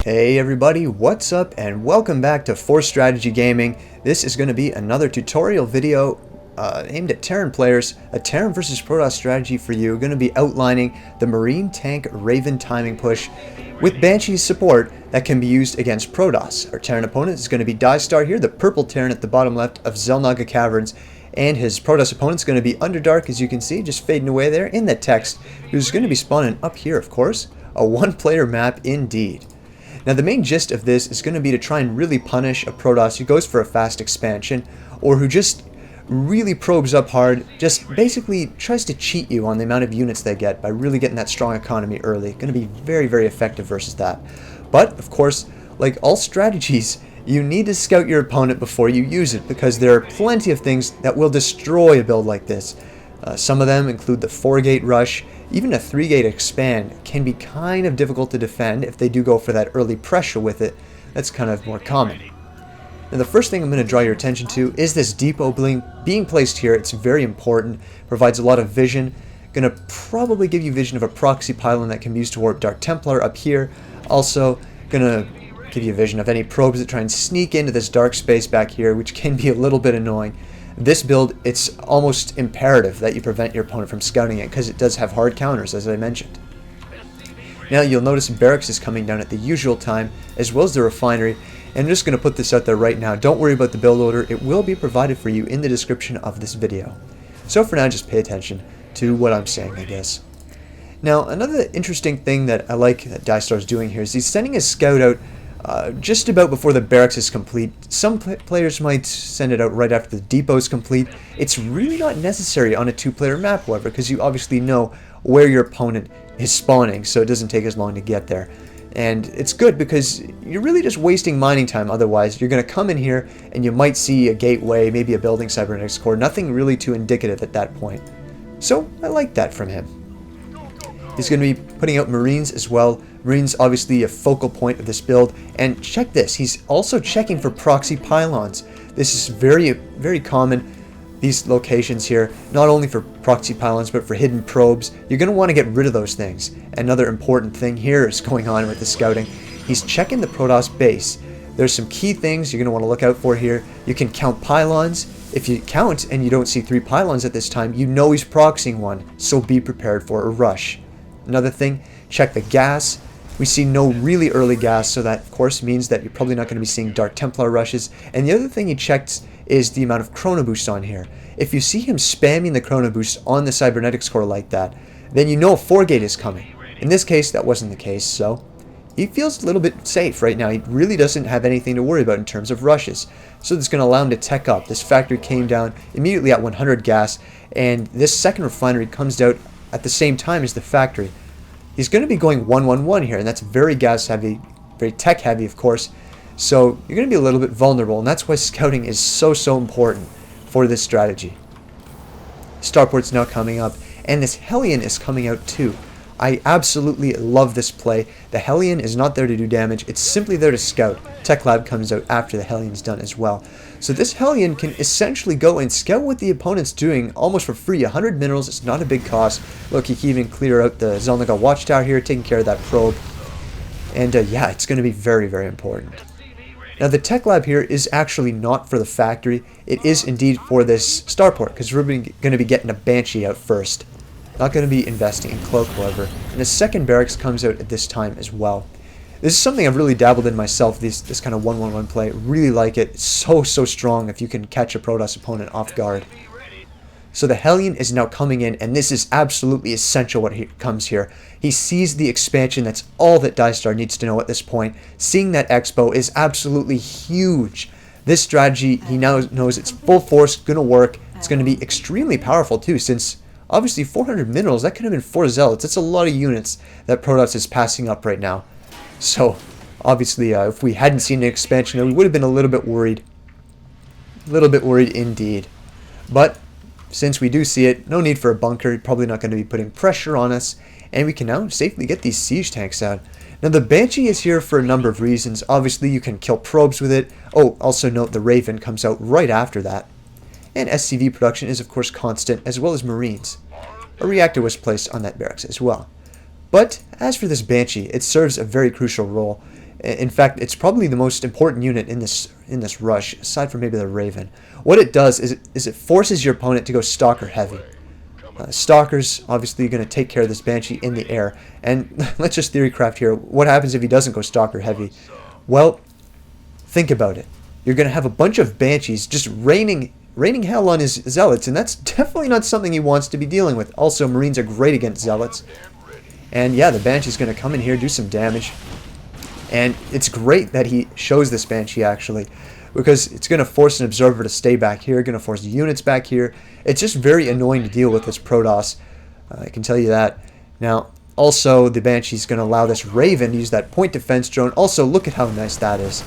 Hey everybody, what's up and welcome back to Force Strategy Gaming. This is going to be another tutorial video aimed at Terran players, a Terran versus Protoss strategy for you. Going to be outlining the Marine Tank Raven timing push with Banshee's support that can be used against Protoss. Our Terran opponent is going to be Dystar here, the purple Terran at the bottom left of Xel'Naga Caverns, and his Protoss opponent is going to be Underdark, as you can see, just fading away there in the text, who's going to be spawning up here, of course. A one-player map indeed. Now the main gist of this is going to be to try and really punish a Protoss who goes for a fast expansion, or who just really probes up hard, just basically tries to cheat you on the amount of units they get by really getting that strong economy early. Going to be very, very effective versus that. But, of course, like all strategies, you need to scout your opponent before you use it, because there are plenty of things that will destroy a build like this. Some of them include the 4-gate rush. Even a 3-gate expand can be kind of difficult to defend if they do go for that early pressure with it. That's kind of more common. Now the first thing I'm going to draw your attention to is this depot being placed here. It's very important, provides a lot of vision. Going to probably give you vision of a proxy pylon that can be used to warp Dark Templar up here. Also going to give you a vision of any probes that try and sneak into this dark space back here, which can be a little bit annoying. This build, it's almost imperative that you prevent your opponent from scouting it, because it does have hard counters, as I mentioned. Now you'll notice Barracks is coming down at the usual time, as well as the Refinery, and I'm just going to put this out there right now. Don't worry about the build order, it will be provided for you in the description of this video. So for now, just pay attention to what I'm saying, I guess. Now, another interesting thing that I like that Dystar's doing here is he's sending his scout out just about before the barracks is complete. Some players might send it out right after the depot is complete. It's really not necessary on a 2-player map, however, because you obviously know where your opponent is spawning, so it doesn't take as long to get there. And it's good because you're really just wasting mining time otherwise. You're going to come in here and you might see a gateway, maybe a building cybernetics core, nothing really too indicative at that point. So I like that from him. He's going to be putting out Marines as well. Marines obviously a focal point of this build. And check this, he's also checking for proxy pylons. This is very, very common, these locations here, not only for proxy pylons but for hidden probes. You're going to want to get rid of those things. Another important thing here is going on with the scouting. He's checking the Protoss base. There's some key things you're going to want to look out for here. You can count pylons. If you count and you don't see 3 pylons at this time, you know he's proxying one, so be prepared for a rush. Another thing, check the gas. We see no really early gas, so that of course means that you're probably not going to be seeing Dark Templar rushes. And the other thing he checked is the amount of Chrono Boost on here. If you see him spamming the Chrono Boost on the Cybernetics core like that, then you know a 4-gate is coming. In this case, that wasn't the case, so he feels a little bit safe right now. He really doesn't have anything to worry about in terms of rushes. So that's going to allow him to tech up. This factory came down immediately at 100 gas, and this second refinery comes out at the same time as the factory. He's going to be going 1-1-1 here, and that's very gas heavy, very tech heavy, of course. So you're going to be a little bit vulnerable, and that's why scouting is so important for this strategy. Starport's now coming up, and this Hellion is coming out too. I absolutely love this play. The Hellion is not there to do damage, it's simply there to scout. Tech Lab comes out after the Hellion's done as well. So this Hellion can essentially go and scout what the opponent's doing almost for free. 100 minerals, it's not a big cost. Look, you can even clear out the Xel'Naga Watchtower here, taking care of that probe. And yeah, it's going to be very, very important. Now the Tech Lab here is actually not for the factory. It is indeed for this Starport, because we're going to be getting a Banshee out first. Not going to be investing in Cloak, however. And the second Barracks comes out at this time as well. This is something I've really dabbled in myself, this kind of 1-1-1 play. Really like it. It's so strong if you can catch a Protoss opponent off guard. So the Hellion is now coming in, and this is absolutely essential what comes here. He sees the expansion. That's all that Dystar needs to know at this point. Seeing that Expo is absolutely huge. This strategy, he now knows it's full force, going to work. It's going to be extremely powerful too, since obviously 400 minerals, that could have been 4 Zealots. That's a lot of units that Protoss is passing up right now. So, obviously, if we hadn't seen an expansion, we would have been a little bit worried. A little bit worried indeed. But, since we do see it, no need for a bunker. Probably not going to be putting pressure on us. And we can now safely get these siege tanks out. Now, the Banshee is here for a number of reasons. Obviously, you can kill probes with it. Oh, also note the Raven comes out right after that. And SCV production is, of course, constant, as well as Marines. A reactor was placed on that barracks as well. But as for this Banshee, it serves a very crucial role. In fact, it's probably the most important unit in this rush, aside from maybe the Raven. What it does is it forces your opponent to go Stalker heavy. Stalker's obviously going to take care of this Banshee in the air. And let's just theorycraft here. What happens if he doesn't go Stalker heavy? Well, think about it. You're going to have a bunch of Banshees just raining hell on his Zealots, and that's definitely not something he wants to be dealing with. Also, Marines are great against Zealots. And yeah, the Banshee's going to come in here, do some damage. And it's great that he shows this Banshee, actually, because it's going to force an Observer to stay back here, going to force units back here. It's just very annoying to deal with this Protoss, I can tell you that. Now, also, the Banshee's going to allow this Raven to use that point defense drone. Also, look at how nice that is.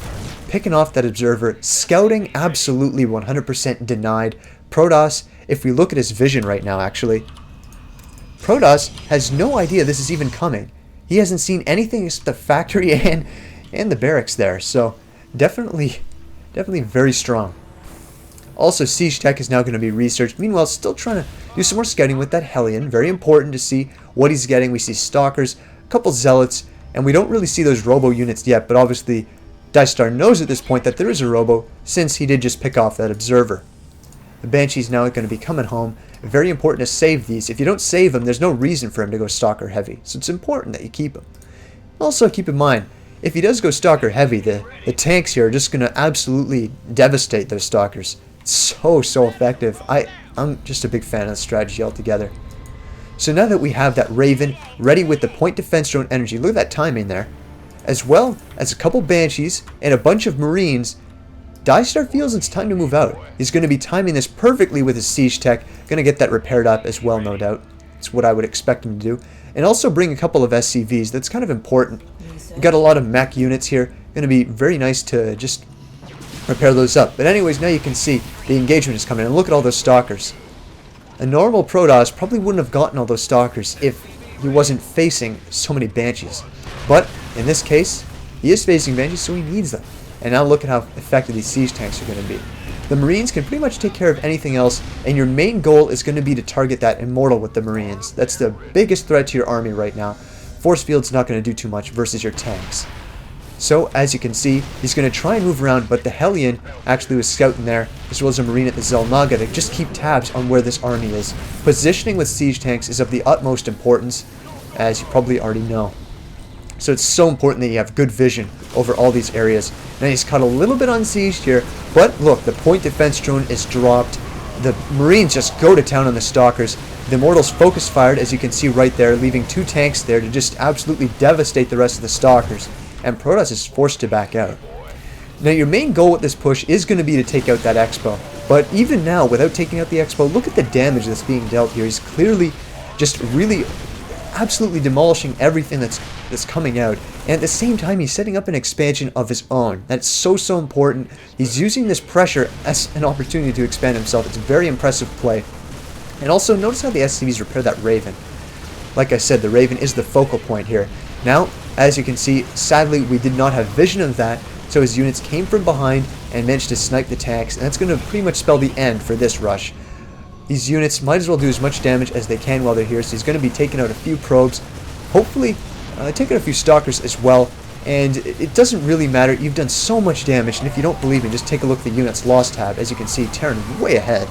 Picking off that Observer, scouting absolutely 100% denied. Protoss, if we look at his vision right now, actually, Protoss has no idea this is even coming. He hasn't seen anything except the factory and the barracks there. So definitely very strong. Also, Siege Tech is now going to be researched. Meanwhile, still trying to do some more scouting with that Hellion. Very important to see what he's getting. We see Stalkers, a couple Zealots, and we don't really see those Robo units yet. But obviously, Dystar knows at this point that there is a Robo, since he did just pick off that Observer. The Banshee's now going to be coming home. Very important to save these. If you don't save him, there's no reason for him to go Stalker heavy. So it's important that you keep him. Also, keep in mind, if he does go Stalker heavy, the tanks here are just going to absolutely devastate those Stalkers. It's so effective. I'm just a big fan of the strategy altogether. So now that we have that Raven ready with the point defense drone energy, look at that timing there, as well as a couple Banshees and a bunch of Marines, Dystar feels it's time to move out. He's going to be timing this perfectly with his Siege Tech, going to get that repaired up as well, no doubt. It's what I would expect him to do. And also bring a couple of SCVs, that's kind of important. We've got a lot of mech units here, going to be very nice to just repair those up. But anyways, now you can see the engagement is coming in. Look at all those Stalkers. A normal Protoss probably wouldn't have gotten all those Stalkers if he wasn't facing so many Banshees. But in this case, he is facing Banshees, so he needs them. And now look at how effective these siege tanks are going to be. The Marines can pretty much take care of anything else, and your main goal is going to be to target that Immortal with the Marines. That's the biggest threat to your army right now. Force field's not going to do too much versus your tanks. So, as you can see, he's going to try and move around, but the Hellion actually was scouting there, as well as a Marine at the Zelnaga to just keep tabs on where this army is. Positioning with siege tanks is of the utmost importance, as you probably already know. So it's so important that you have good vision over all these areas. Now he's caught a little bit unsieged here, but look, the point defense drone is dropped. The Marines just go to town on the Stalkers. The Immortals focus fired, as you can see right there, leaving 2 tanks there to just absolutely devastate the rest of the Stalkers. And Protoss is forced to back out. Now your main goal with this push is going to be to take out that Expo. But even now, without taking out the Expo, look at the damage that's being dealt here. He's clearly just really absolutely demolishing everything that's coming out, and at the same time he's setting up an expansion of his own. That's so important. He's using this pressure as an opportunity to expand himself. It's a very impressive play. And also notice how the SCVs repair that Raven. Like I said, the Raven is the focal point here. Now, as you can see, sadly we did not have vision of that, so his units came from behind and managed to snipe the tanks, and that's going to pretty much spell the end for this rush. These units might as well do as much damage as they can while they're here, so he's going to be taking out a few probes, hopefully taking out a few Stalkers as well, and it doesn't really matter. You've done so much damage, and if you don't believe me, just take a look at the units lost tab. As you can see, Terran way ahead.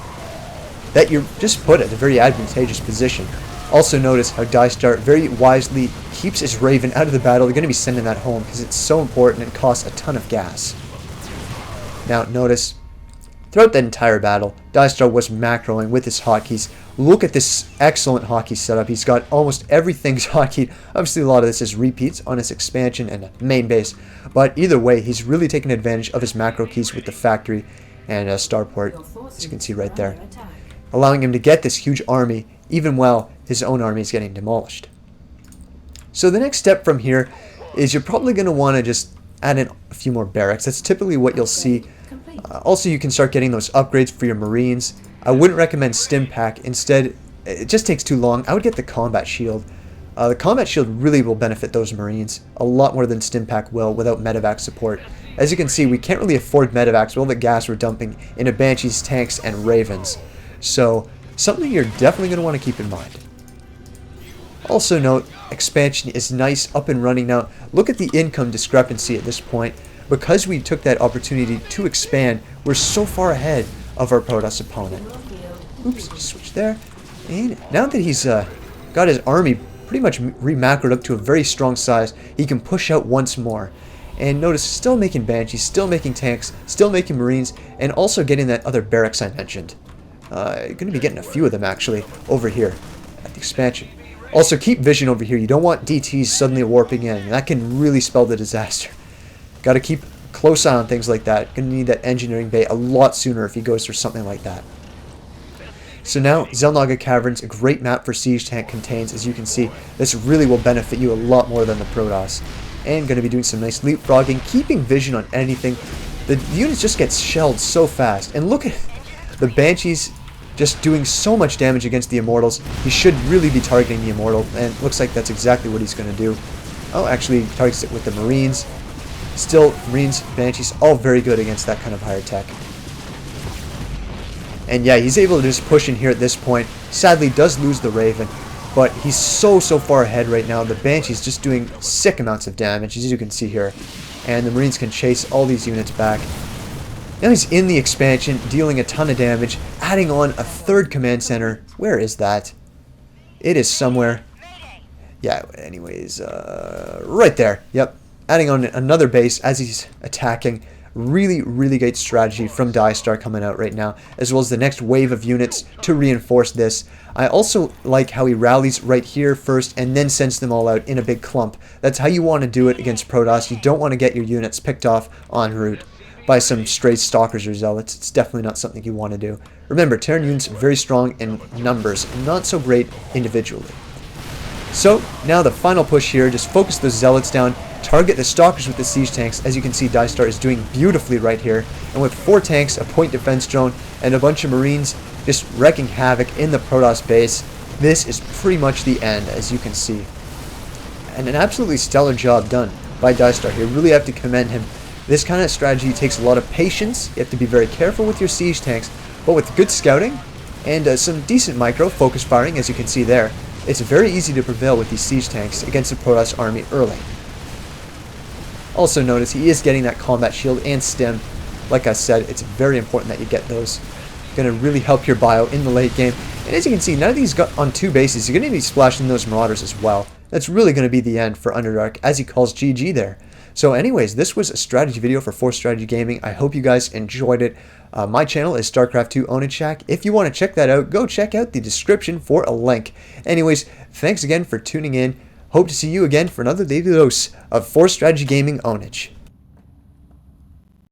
That you're just put at a very advantageous position. Also notice how Dystar very wisely keeps his Raven out of the battle. They're going to be sending that home because it's so important and costs a ton of gas. Now notice, throughout that entire battle, Dystar was macroing with his hotkeys. Look at this excellent hotkey setup. He's got almost everything's hotkeyed. Obviously, a lot of this is repeats on his expansion and main base. But either way, he's really taking advantage of his macro keys with the factory and Starport, as you can see right there, allowing him to get this huge army, even while his own army is getting demolished. So the next step from here is you're probably going to want to just add in a few more barracks. That's typically what you'll see. Also, you can start getting those upgrades for your Marines. I wouldn't recommend Stim Pack. Instead, it just takes too long. I would get the Combat Shield. The Combat Shield really will benefit those Marines a lot more than Stim Pack will without medevac support. As you can see, we can't really afford medevacs with all the gas we're dumping into Banshees, tanks, and Ravens. So, something you're definitely going to want to keep in mind. Also note, expansion is nice, up and running now. Look at the income discrepancy at this point. Because we took that opportunity to expand, we're so far ahead of our Protoss opponent. Oops, switch there. And now that he's got his army pretty much re-macroed up to a very strong size, he can push out once more. And notice, still making Banshees, still making tanks, still making Marines, and also getting that other barracks I mentioned. Going to be getting a few of them actually over here at the expansion. Also, keep vision over here. You don't want DTs suddenly warping in. That can really spell the disaster. Got to keep close eye on things like that. Going to need that engineering bay a lot sooner if he goes for something like that. So now, Xel'Naga Caverns, a great map for Siege Tank contains. As you can see, this really will benefit you a lot more than the Protoss. And going to be doing some nice leapfrogging, keeping vision on anything. The units just get shelled so fast. And look at the Banshees just doing so much damage against the Immortals. He should really be targeting the Immortal, and looks like that's exactly what he's going to do. Oh, actually, he targets it with the Marines. Still, Marines, Banshees, all very good against that kind of higher tech. And yeah, he's able to just push in here at this point. Sadly, does lose the Raven, but he's so far ahead right now. The Banshee's just doing sick amounts of damage, as you can see here. And the Marines can chase all these units back. Now he's in the expansion, dealing a ton of damage, adding on a third command center. Where is that? It is somewhere. Yeah, anyways, right there. Yep. Adding on another base as he's attacking. Really great strategy from Dystar coming out right now, as well as the next wave of units to reinforce this. I also like how he rallies right here first and then sends them all out in a big clump. That's how you want to do it against Protoss. You don't want to get your units picked off en route by some stray stalkers or zealots. It's definitely not something you want to do. Remember, Terran units are very strong in numbers, not so great individually. So now the final push here, just focus those zealots down, target the stalkers with the siege tanks. As you can see, Dystar is doing beautifully right here, and with 4 tanks, a point defense drone, and a bunch of Marines just wrecking havoc in the Protoss base, this is pretty much the end, as you can see. And an absolutely stellar job done by Dystar here. Really have to commend him. This kind of strategy takes a lot of patience. You have to be very careful with your siege tanks, but with good scouting and some decent micro focus firing, as you can see there, it's very easy to prevail with these siege tanks against the Protoss army early. Also notice he is getting that combat shield and stim. Like I said, it's very important that you get those. Going to really help your bio in the late game. And as you can see, none of these got on 2 bases. You're going to be splashing those Marauders as well. That's really going to be the end for Underdark, as he calls GG there. So anyways, this was a strategy video for Force Strategy Gaming. I hope you guys enjoyed it. My channel is StarCraft 2 Ownage Shack. If you want to check that out, go check out the description for a link. Anyways, thanks again for tuning in. Hope to see you again for another daily dose of Force Strategy Gaming Ownage.